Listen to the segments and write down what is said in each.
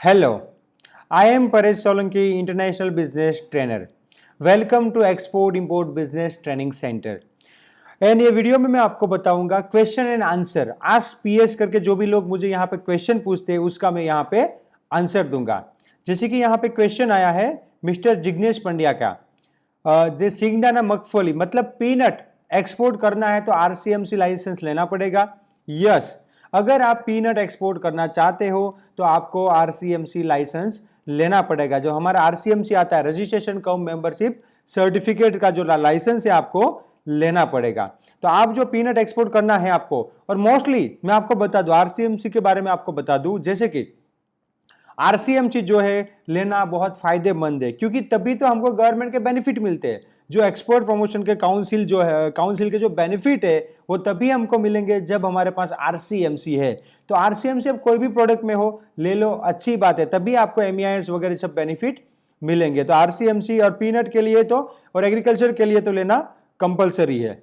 Hello, I am Paresh Solanki, International Business Trainer. Welcome to Export Import Business Training Center. And ये video में मैं आपको बताऊंगा question and answer ask PS करके जो भी लोग मुझे यहाँ पे क्वेश्चन पूछते हैं उसका मैं यहाँ पे आंसर दूंगा। जैसे कि यहाँ पे क्वेश्चन आया है मिस्टर जिग्नेश पंड्या का, जो सिंगदाना मगफली मतलब पीनट एक्सपोर्ट करना है तो आरसीएमसी लाइसेंस लेना पड़ेगा। यस, अगर आप पीनट एक्सपोर्ट करना चाहते हो तो आपको आरसीएमसी लाइसेंस लेना पड़ेगा। जो हमारा आरसीएमसी आता है, रजिस्ट्रेशन कम मेंबरशिप सर्टिफिकेट का जो लाइसेंस है आपको लेना पड़ेगा। तो आप जो पीनट एक्सपोर्ट करना है आपको, और मोस्टली मैं आपको बता दूं आरसीएमसी के बारे में आपको बता दूं, जैसे कि आरसीएमसी जो है लेना बहुत फायदेमंद है क्योंकि तभी तो हमको गवर्नमेंट के बेनिफिट मिलते हैं। जो एक्सपोर्ट प्रमोशन के काउंसिल जो है, काउंसिल के जो बेनिफिट है वो तभी हमको मिलेंगे जब हमारे पास आरसीएमसी है। तो आरसीएमसी अब कोई भी प्रोडक्ट में हो ले लो, अच्छी बात है, तभी आपको एमईआईएस वगैरह सब बेनिफिट मिलेंगे। तो आरसीएमसी और पीनट के लिए तो और एग्रीकल्चर के लिए तो लेना कंपलसरी है।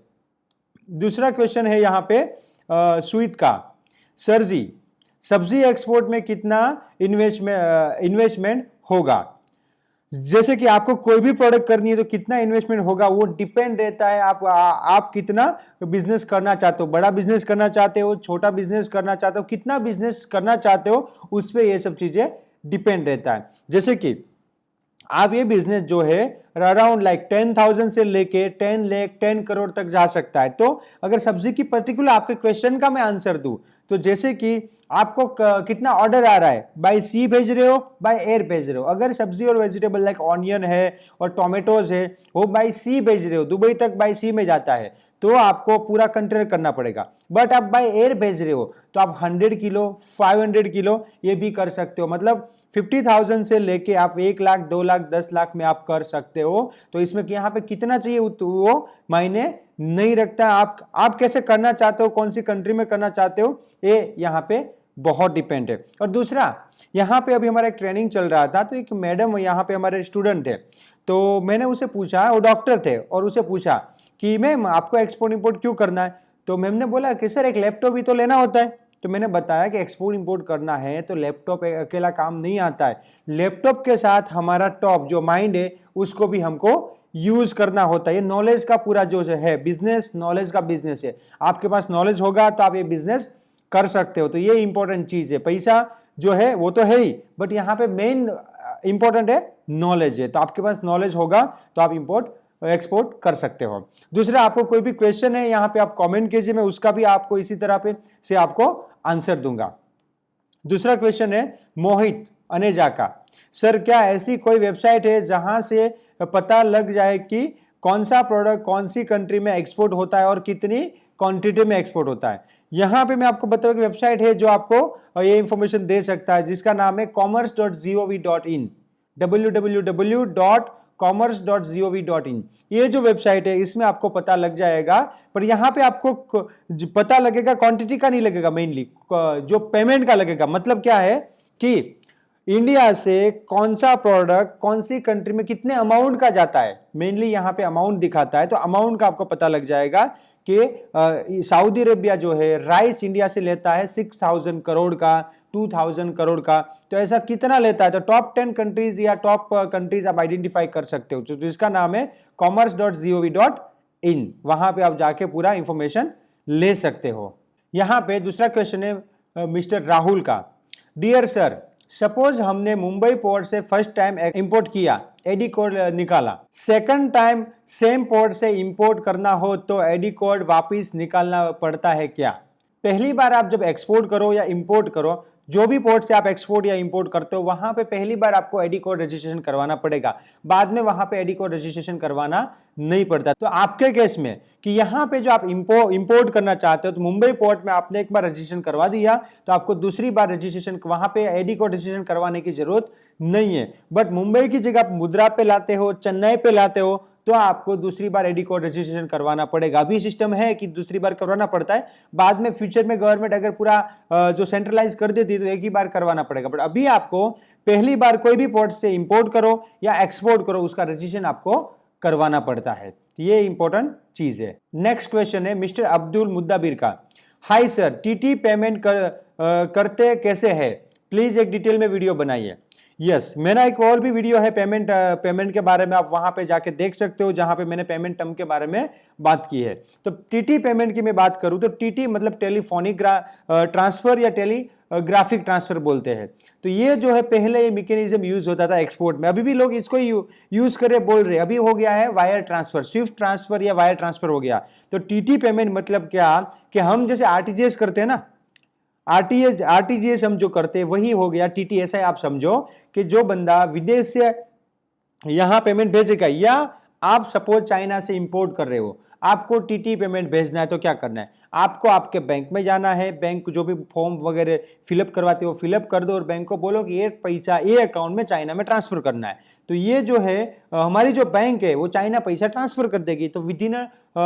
दूसरा क्वेश्चन है यहाँ पे स्वीट का, सर जी सब्जी एक्सपोर्ट में कितना इन्वेस्टमेंट होगा? जैसे कि आपको कोई भी प्रोडक्ट करनी है तो कितना इन्वेस्टमेंट होगा वो डिपेंड रहता है आप कितना बिजनेस करना चाहते हो, बड़ा बिजनेस करना चाहते हो, छोटा बिजनेस करना चाहते हो, कितना बिजनेस करना चाहते हो, उस पर ये सब चीजें डिपेंड रहता है। जैसे कि आप ये बिजनेस जो है अराउंड लाइक 10,000 से लेके 10 लाख 10 करोड़ तक जा सकता है। तो अगर सब्जी की पर्टिकुलर आपके क्वेश्चन का मैं आंसर दूं तो जैसे कि आपको कितना ऑर्डर आ रहा है, बाय सी भेज रहे हो बाय एयर भेज रहे हो। अगर सब्जी और वेजिटेबल लाइक ऑनियन है और टोमेटोज है वो बाय सी भेज रहे हो, दुबई तक बाय सी में जाता है तो आपको पूरा कंटेनर करना पड़ेगा। बट आप बाय एयर भेज रहे हो तो आप 100 किलो 500 किलो ये भी कर सकते हो। मतलब 50,000 से लेके आप 1 लाख 2 लाख 10 लाख में आप कर सकते हो। तो इसमें कि यहाँ पे कितना चाहिए वो मायने नहीं रखता। आप कैसे करना चाहते हो, कौन सी कंट्री में करना चाहते हो, ये यहाँ पे बहुत डिपेंड है। और दूसरा यहाँ पे अभी हमारा एक ट्रेनिंग चल रहा था तो एक मैडम यहाँ पे हमारे स्टूडेंट थे, तो मैंने उसे पूछा, वो डॉक्टर थे, और उसे पूछा कि मैम आपको एक्सपोर्ट इंपोर्ट क्यों करना है? तो मैम ने बोला कि सर एक लैपटॉप भी तो लेना होता है। तो मैंने बताया कि एक्सपोर्ट इंपोर्ट करना है तो लैपटॉप अकेला काम नहीं आता है, लैपटॉप के साथ हमारा टॉप जो माइंड है उसको भी हमको यूज करना होता है। ये नॉलेज का पूरा जो है बिजनेस, नॉलेज का बिजनेस है। आपके पास नॉलेज होगा तो आप ये बिजनेस कर सकते हो। तो ये इंपॉर्टेंट चीज है। पैसा जो है वो तो है ही, बट यहाँ पे मेन इंपॉर्टेंट है नॉलेज है। तो आपके पास नॉलेज होगा तो आप इंपोर्ट एक्सपोर्ट कर सकते हो। दूसरा आपको कोई भी क्वेश्चन है यहाँ पे आप कमेंट कीजिए, मैं उसका भी आपको इसी तरह पे से आपको आंसर दूंगा। दूसरा क्वेश्चन है मोहित अनेजा का, सर क्या ऐसी कोई वेबसाइट है जहां से पता लग जाए कि कौन सा प्रोडक्ट कौन सी कंट्री में एक्सपोर्ट होता है और कितनी क्वांटिटी में एक्सपोर्ट होता है? यहां पे मैं आपको बताऊं कि वेबसाइट है जो आपको ये इंफॉर्मेशन दे सकता है, जिसका नाम है commerce.gov.in, www.commerce.gov.in। ये जो वेबसाइट है इसमें आपको पता लग जाएगा, पर यहाँ पे आपको पता लगेगा क्वांटिटी का नहीं लगेगा, मेनली जो पेमेंट का लगेगा। मतलब क्या है कि इंडिया से कौन सा प्रोडक्ट कौन सी कंट्री में कितने अमाउंट का जाता है, मेनली यहाँ पे अमाउंट दिखाता है। तो अमाउंट का आपको पता लग जाएगा कि सऊदी अरेबिया जो है राइस इंडिया से लेता है 6,000 करोड़ का, 2,000 करोड़ का, तो ऐसा कितना लेता है। तो टॉप 10 कंट्रीज या टॉप कंट्रीज आप आइडेंटिफाई कर सकते हो, जिसका नाम है commerce.gov.in। वहां पे आप जाके पूरा इंफॉर्मेशन ले सकते हो। यहाँ पे दूसरा क्वेश्चन है मिस्टर राहुल का, डियर सर सपोज हमने मुंबई पोर्ट से फर्स्ट टाइम इंपोर्ट किया, एडी कोड निकाला, सेकंड टाइम सेम पोर्ट से इंपोर्ट करना हो तो एडी कोड वापस निकालना पड़ता है क्या? पहली बार आप जब एक्सपोर्ट करो या इंपोर्ट करो, जो भी पोर्ट से आप एक्सपोर्ट या इंपोर्ट करते हो वहां पे पहली बार आपको एडी कोड रजिस्ट्रेशन करवाना पड़ेगा, बाद में वहां पे एडी कोड रजिस्ट्रेशन करवाना नहीं पड़ता। तो आपके केस में कि यहाँ पे जो आप इंपोर्ट करना चाहते हो तो मुंबई पोर्ट में आपने एक बार रजिस्ट्रेशन करवा दिया तो आपको दूसरी बार रजिस्ट्रेशन वहां पे एडी कोड रजिस्ट्रेशन करवाने की जरूरत नहीं है। बट मुंबई की जगह आप मुद्रा पे लाते हो, चेन्नई पे लाते हो तो आपको दूसरी बार एडी कोड रजिस्ट्रेशन करवाना पड़ेगा। अभी सिस्टम है कि दूसरी बार करवाना पड़ता है, बाद में फ्यूचर में गवर्नमेंट अगर पूरा जो सेंट्रलाइज कर देती है तो एक ही बार करवाना पड़ेगा। बट अभी आपको पहली बार कोई भी पोर्ट से इंपोर्ट करो या एक्सपोर्ट करो उसका रजिस्ट्रेशन आपको करवाना पड़ता है। तो ये इंपॉर्टेंट चीज है। नेक्स्ट क्वेश्चन है मिस्टर अब्दुल मुद्दाबिर का, हाय सर टीटी पेमेंट करते कैसे है? प्लीज़ एक डिटेल में वीडियो बनाइए। यस, मेरा एक और भी वीडियो है पेमेंट के बारे में, आप वहां पे जाके देख सकते हो, जहां पे मैंने पेमेंट टर्म के बारे में बात की है। तो टीटी पेमेंट की मैं बात करूं तो टीटी मतलब टेलीफोनिक ट्रांसफर या टेलीग्राफिक ट्रांसफर बोलते हैं। तो ये जो है पहले ये मैकेनिज्म यूज होता था एक्सपोर्ट में, अभी भी लोग इसको यूज करे बोल रहे हैं। अभी हो गया है वायर ट्रांसफर, स्विफ्ट ट्रांसफर या वायर ट्रांसफर हो गया। तो टीटी पेमेंट मतलब क्या कि हम जैसे आरटीजीएस करते हैं ना, आरटीजीएस हम जो करते हैं वही हो गया टीटी। ऐसा आप समझो कि जो बंदा विदेश से यहां पेमेंट भेजेगा, या आप सपोज चाइना से इंपोर्ट कर रहे हो, आपको टीटी पेमेंट भेजना है तो क्या करना है, आपको आपके बैंक में जाना है, बैंक जो भी फॉर्म वगैरह फिलअप करवाते हो फिलअप कर दो और बैंक को बोलो कि ये पैसा ये अकाउंट में चाइना में ट्रांसफर करना है। तो ये जो है हमारी जो बैंक है वो चाइना पैसा ट्रांसफर कर देगी। तो within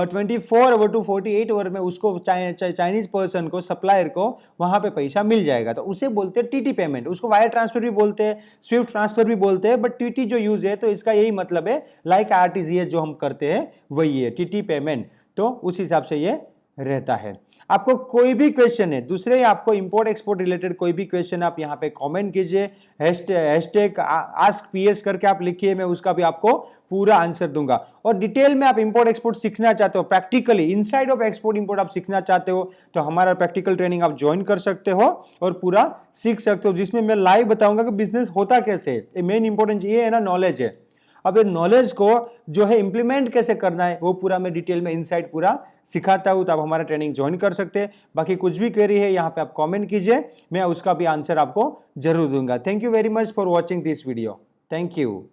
24 hour to 48 hour में उसको चाइनीज पर्सन को, सप्लायर को वहां पे पैसा मिल जाएगा। तो उसे बोलते हैं टीटी पेमेंट। उसको वायर ट्रांसफर भी बोलते हैं, स्विफ्ट ट्रांसफर भी बोलते हैं, बट टीटी जो यूज है तो इसका यही मतलब है, लाइक आरटीजीएस जो हम करते हैं वही है टीटी पेमेंट। तो उस हिसाब से ये रहता है। आपको कोई भी क्वेश्चन है, दूसरे आपको इंपोर्ट एक्सपोर्ट रिलेटेड कोई भी क्वेश्चन आप यहाँ पे कमेंट कीजिए, हैशटैग आस्क पीएस करके आप लिखिए, मैं उसका भी आपको पूरा आंसर दूंगा। और डिटेल में आप इंपोर्ट एक्सपोर्ट सीखना चाहते हो, practically inside of export import आप सीखना चाहते हो, तो हमारा प्रैक्टिकल ट्रेनिंग आप ज्वाइन कर सकते हो और पूरा सीख सकते हो, जिसमें मैं लाइव बताऊंगा कि बिजनेस होता कैसे है। मेन इंपॉर्टेंट ये है ना, नॉलेज है। अब ये नॉलेज को जो है इंप्लीमेंट कैसे करना है वो पूरा मैं डिटेल में इनसाइड पूरा सिखाता हूं। तो आप हमारा ट्रेनिंग ज्वाइन कर सकते हैं। बाकी कुछ भी क्वेरी है यहाँ पे आप कमेंट कीजिए, मैं उसका भी आंसर आपको जरूर दूंगा। Thank you very much for watching this video. Thank you.